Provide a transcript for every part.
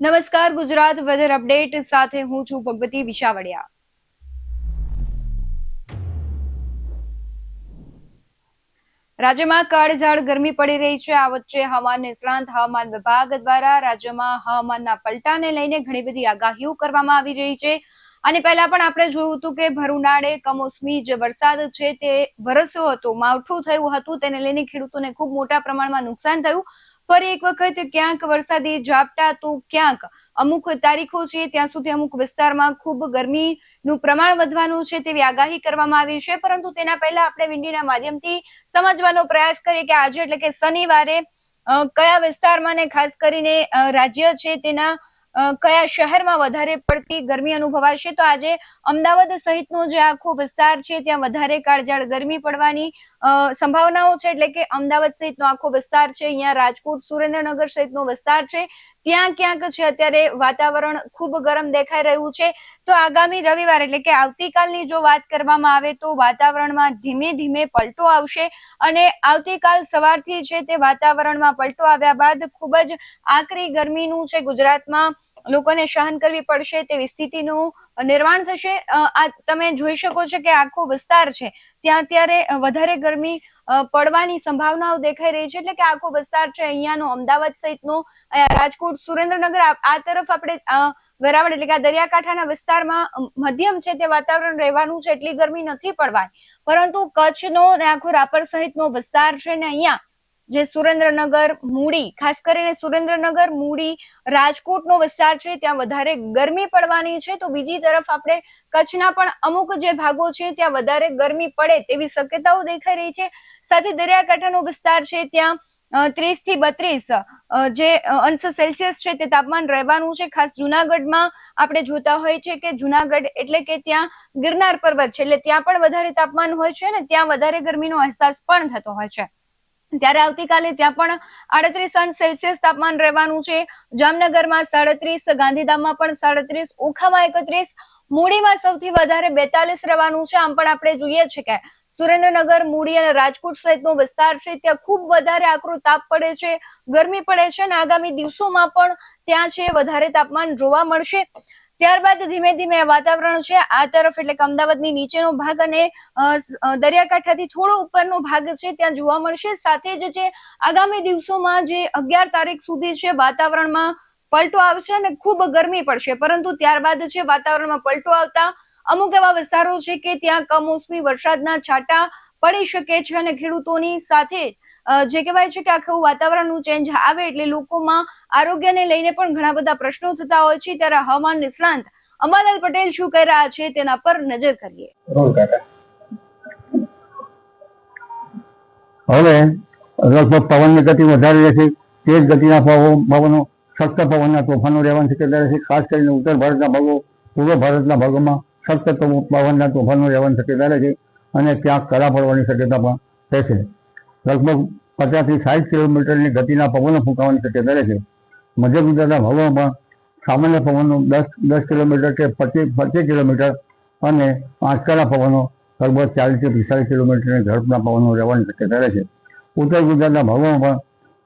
નમસ્કાર, Gujarat weather update સાથે હું છું ભગવતી વિશાવડિયા। રાજ્યમાં કાળઝાળ ગરમી પડી રહી છે। આ વચ્ચે હવામાન નિષ્ણાંત હવામાન વિભાગ દ્વારા રાજ્યમાં હવામાનના પલટાને લઈને ઘણી બધી આગાહીઓ કરવામાં આવી રહી છે। અને પહેલા પણ આપણે જોયું હતું કે ભર ઉનાળે કમોસમી જે વરસાદ છે તે વરસ્યો હતો, માવઠું થયું હતું, તેને લઈને ખેડૂતોને ખૂબ મોટા પ્રમાણમાં નુકસાન થયું। ફરી એક વખત ક્યાંક વરસાદી ઝાપટા તો ક્યાંક અમુક તારીખો છે ત્યાં સુધી અમુક વિસ્તારમાં ખૂબ ગરમીનું પ્રમાણ વધવાનું છે તેવી આગાહી કરવામાં આવી છે। પરંતુ તેના પહેલા આપણે વિંડીના માધ્યમથી સમજવાનો પ્રયાસ કરીએ કે આજે એટલે કે શનિવારે કયા વિસ્તારમાં ને ખાસ કરીને રાજ્ય છે તેના કયા શહેરમાં વધારે પડતી ગરમી અનુભવાશે। તો આજે અમદાવાદ સહિતનો જે આખો વિસ્તાર છે ત્યાં વધારે કાળઝાળ ગરમી પડવાની સંભાવનાઓ છે। એટલે કે અમદાવાદ સહિતનો આખો વિસ્તાર છે, અહીંયા રાજકોટ, સુરેન્દ્રનગર સહિતનો વિસ્તાર છે, ત્યાં ક્યાંક છે અત્યારે વાતાવરણ ખૂબ ગરમ દેખાઈ રહ્યું છે। તો આગામી રવિવાર એટલે કે આવતીકાલની જો વાત કરવામાં આવે તો વાતાવરણમાં ધીમે ધીમે પલટો આવશે અને આવતીકાલ સવારથી છે તે વાતાવરણમાં પલટો આવ્યા બાદ ખૂબ જ આકરી ગરમીનું છે ગુજરાતમાં લોકોને સહન કરવી પડશે તેવી સ્થિતિનું નિર્માણ થશે। આ તમે જોઈ શકો છો કે આખો વિસ્તાર છે ત્યાં અત્યારે વધારે ગરમી પડવાની સંભાવનાઓ દેખાઈ રહી છે। એટલે કે આખો વિસ્તાર છે અહીંયાનો અમદાવાદ સહિતનો, રાજકોટ, સુરેન્દ્રનગર આ તરફ આપણે વેરાવળ એટલે કે દરિયાકાંઠાના વિસ્તારમાં મધ્યમ છે તે વાતાવરણ રહેવાનું છે, એટલી ગરમી નથી પડવાની। પરંતુ કચ્છનો ને આખો રાપર સહિતનો વિસ્તાર છે ને અહીંયા જે સુરેન્દ્રનગર, મૂડી, ખાસ કરીને સુરેન્દ્રનગર, મૂડી, રાજકોટનો વિસ્તાર છે ત્યાં વધારે ગરમી પડવાની છે। તો બીજી તરફ આપણે કચ્છના પણ અમુક જે ભાગો છે ત્યાં વધારે ગરમી પડે તેવી શક્યતાઓ દેખાઈ રહી છે। સાથે દરિયાકાંઠાનો વિસ્તાર છે ત્યાં 30 થી 32 જે અંશ સેલ્સિયસ છે તે તાપમાન રહેવાનું છે। ખાસ જુનાગઢમાં આપણે જોતા હોય છે કે જુનાગઢ એટલે કે ત્યાં ગિરનાર પર્વત છે એટલે ત્યાં પણ વધારે તાપમાન હોય છે ને ત્યાં વધારે ગરમીનો અહેસાસ પણ થતો હોય છે। ત્યારે આવતીકાલે ત્યાં પણ 38 અંશ સેલ્સિયસ તાપમાન રહેવાનું છે। જામનગરમાં 37, ગાંધીધામમાં પણ 37, ઓખામાં 31, મૂડીમાં સૌથી વધારે 42 રહેવાનું છે। આમ પણ આપણે જોઈએ છે કે સુરેન્દ્રનગર, મૂડી અને રાજકોટ સહિતનો વિસ્તાર છે ત્યાં ખૂબ વધારે આકરો તાપ પડે છે, ગરમી પડે છે અને આગામી દિવસોમાં પણ ત્યાં છે વધારે તાપમાન જોવા મળશે। ત્યારબાદ ધીમે ધીમે વાતાવરણ છે આ તરફ એટલે કે અમદાવાદની નીચેનો ભાગ અને દરિયાકાંઠાથી થોડો ઉપરનો ભાગ છે ત્યાં જોવા મળશે। સાથે જ છે આગામી દિવસોમાં જે 11 તારીખ સુધી છે વાતાવરણમાં પલટો આવશે અને ખૂબ ગરમી પડશે, પરંતુ ત્યારબાદ છે વાતાવરણમાં પલટો આવતા અમુક એવા વિસ્તારો છે કે ત્યાં કમોસમી વરસાદના છાંટા પડી શકે છે અને ખેડૂતોની સાથે જે કહેવાય છે કે આખું વાતાવરણનું ચેન્જ આવે એટલે લોકોમાં આરોગ્યને લઈને પણ ઘણા બધા પ્રશ્નો થતા હોય છે। ત્યારે હવામાન નિષ્ણાંત અંબાલાલ પટેલ શું કહી રહ્યા છે તેના પર નજર કરીએ। હવે લગભગ પવનની ગતિ વધારે રહેશે, તેજ ગતિના પવનો, સખ્ત પવનના તોફાનો રહેવાની શક્યતા રહેશે। ખાસ કરીને ઉત્તર ભારતના ભાગો, પૂર્વ ભારતના ભાગોમાં સખ્ત પવનના તોફાનો રહેવાની શક્યતા રહેશે અને ક્યાંક કરા પડવાની શક્યતા પણ રહેશે। લગભગ 50 થી 60 કિલોમીટરની ગતિના પવનો ફૂંકાવાની શક્યતા રહેશે। મધ્ય ગુજરાતના ભાગોમાં પણ સામાન્ય પવનો 10 કિલોમીટર કે 25 કિલોમીટર અને આંચકાના પવનો લગભગ 40 થી 45 કિલોમીટરની ઝડપના પવનો રહેવાની શક્યતા રહેશે। ઉત્તર ગુજરાતના ભાગોમાં પણ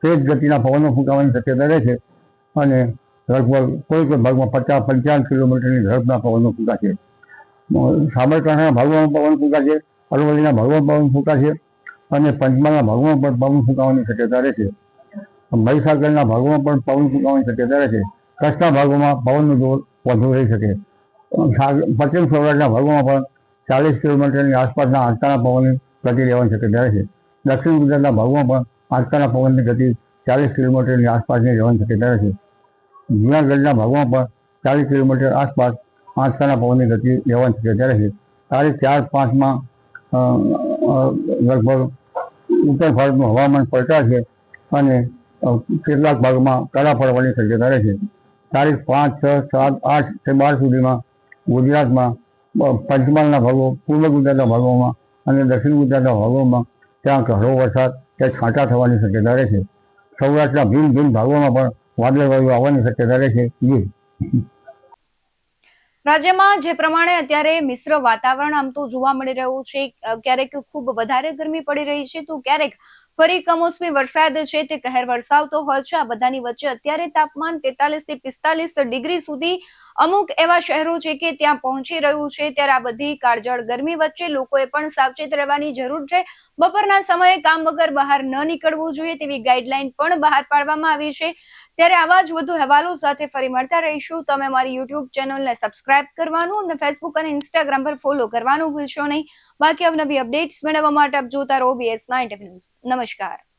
તેજ ગતિના પવનો ફૂંકાવાની શક્યતા રહેશે અને લગભગ કોઈ ભાગમાં 50-55 કિલોમીટરની ઝડપના પવનો ફૂંકાશે। સાબરકાંઠાના ભાગોમાં પવન ફૂંકાશે, અરવલ્લીના ભાગોમાં પવન ફૂંકાશે અને પંચમહાલના ભાગોમાં પણ પવન ફૂંકાવાની શક્યતા રહેશે। મહીસાગરના ભાગોમાં પણ પવન ફૂંકાવાની શક્યતા રહેશે। કચ્છના ભાગોમાં પવનનું જોર વધુ રહી શકે। પશ્ચિમ સૌરાષ્ટ્રના ભાગોમાં પણ 40 કિલોમીટરની આસપાસના આંચકાના પવનની ગતિ રહેવાની શક્યતા રહેશે। દક્ષિણ ગુજરાતના ભાગોમાં પણ આંચકાના પવનની ગતિ 40 કિલોમીટરની આસપાસની રહેવાની શક્યતા રહેશે। જૂનાગઢના ભાગોમાં પણ 40 કિલોમીટર આસપાસ આંચકાના પવનની ગતિ રહેવાની શક્યતા રહેશે। તારીખ 4-5માં લગભગ ઉત્તર ભારતનું હવામાન પલટાશે અને કેટલાક ભાગમાં કરા પડવાની શક્યતા રહેશે। તારીખ 5, 6, 7, 8 કે 12 સુધીમાં ગુજરાતમાં પંચમહાલના ભાગો, પૂર્વ ગુજરાતના ભાગોમાં અને દક્ષિણ ગુજરાતના ભાગોમાં ત્યાં હળવો વરસાદ કે છાંટા થવાની શક્યતા રહેશે। સૌરાષ્ટ્રના ભિન્ન ભાગોમાં પણ વાદળવાયુ આવવાની શક્યતા રહેશે। રાજ્યમાં જે પ્રમાણે અત્યારે મિશ્ર વાતાવરણ આમ તો જોવા મળી રહ્યું છે, ક્યારેક ખૂબ વધારે ગરમી પડી રહી છે તો ક્યારેક ફરી કમોસમી વરસાદ છે તે કહેર વરસાવતો હોય છે. આ બધાની વચ્ચે અત્યારે તાપમાન 43 થી 45 ડિગ્રી સુધી અમુક એવા શહેરો છે કે ત્યાં પહોંચી રહ્યું છે. ત્યારે આ બધી કાળઝાળ ગરમી વચ્ચે લોકોએ પણ સાવચેત રહેવાની જરૂર છે. બપોરના સમયે કામ વગર બહાર ન નીકળવું જોઈએ તેવી ગાઈડલાઈન પણ બહાર પાડવામાં આવી છે. ત્યારે આવા જ વધુ અહેવાલો સાથે ફરી મળતા રહીશું. તમે મારી યુટ્યુબ ચેનલને સબસ્ક્રાઇબ કરવાનું અને ફેસબુક અને ઇન્સ્ટાગ્રામ પર ફોલો કરવાનું ભૂલશો નહીં. બાકી અવનવી અપડેટ્સ મેળવવા માટે આપ જોતા રહો BS9 ન્યૂઝ. નમસ્કાર.